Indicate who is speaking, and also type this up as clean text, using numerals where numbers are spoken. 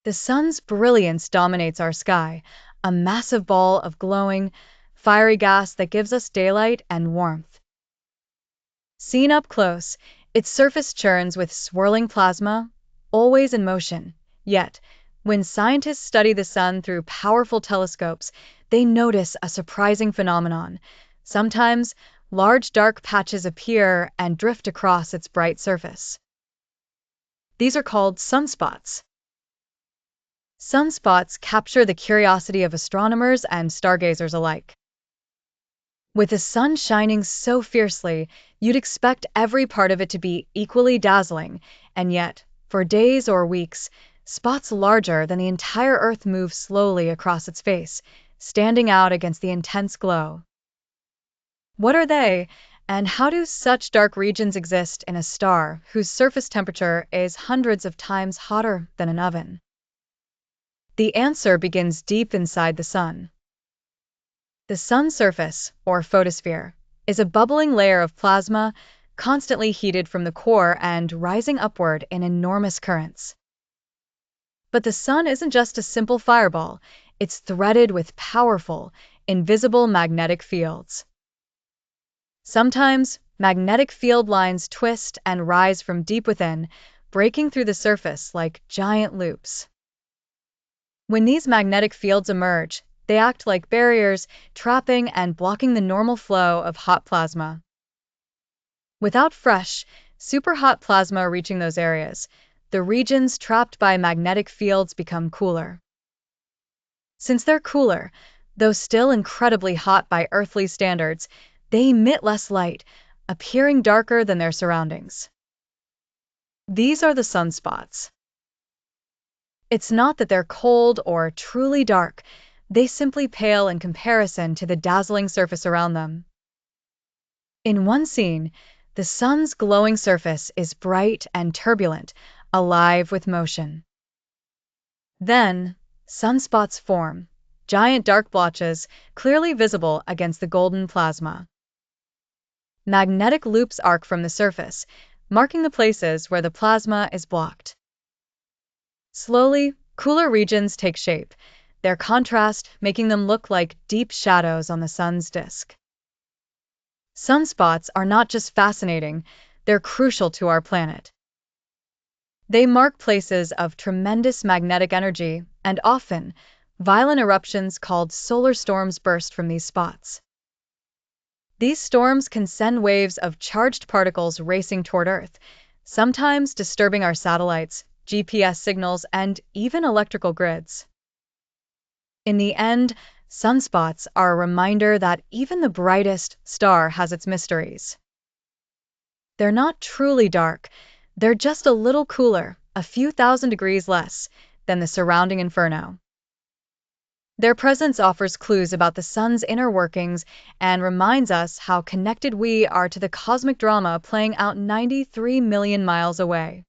Speaker 1: The sun's brilliance dominates our sky, a massive ball of glowing, fiery gas that gives us daylight and warmth. Seen up close, its surface churns with swirling plasma, always in motion. Yet, when scientists study the sun through powerful telescopes, they notice a surprising phenomenon. Sometimes, large dark patches appear and drift across its bright surface. These are called sunspots. Sunspots capture the curiosity of astronomers and stargazers alike. With the sun shining so fiercely, you'd expect every part of it to be equally dazzling, and yet, for days or weeks, spots larger than the entire Earth move slowly across its face, standing out against the intense glow. What are they, and how do such dark regions exist in a star whose surface temperature is hundreds of times hotter than an oven? The answer begins deep inside the sun. The sun's surface, or photosphere, is a bubbling layer of plasma, constantly heated from the core and rising upward in enormous currents. But the sun isn't just a simple fireball, it's threaded with powerful, invisible magnetic fields. Sometimes, magnetic field lines twist and rise from deep within, breaking through the surface like giant loops. When these magnetic fields emerge, they act like barriers, trapping and blocking the normal flow of hot plasma. Without fresh, superhot plasma reaching those areas, the regions trapped by magnetic fields become cooler. Since they're cooler, though still incredibly hot by earthly standards, they emit less light, appearing darker than their surroundings. These are the sunspots. It's not that they're cold or truly dark, they simply pale in comparison to the dazzling surface around them. In one scene, the sun's glowing surface is bright and turbulent, alive with motion. Then, sunspots form, giant dark blotches clearly visible against the golden plasma. Magnetic loops arc from the surface, marking the places where the plasma is blocked. Slowly, cooler regions take shape, their contrast making them look like deep shadows on the sun's disk. Sunspots are not just fascinating, they're crucial to our planet. They mark places of tremendous magnetic energy, and often, violent eruptions called solar storms burst from these spots. These storms can send waves of charged particles racing toward Earth, sometimes disturbing our satellites, GPS signals, and even electrical grids. In the end, sunspots are a reminder that even the brightest star has its mysteries. They're not truly dark, they're just a little cooler, a few thousand degrees less, than the surrounding inferno. Their presence offers clues about the sun's inner workings and reminds us how connected we are to the cosmic drama playing out 93 million miles away.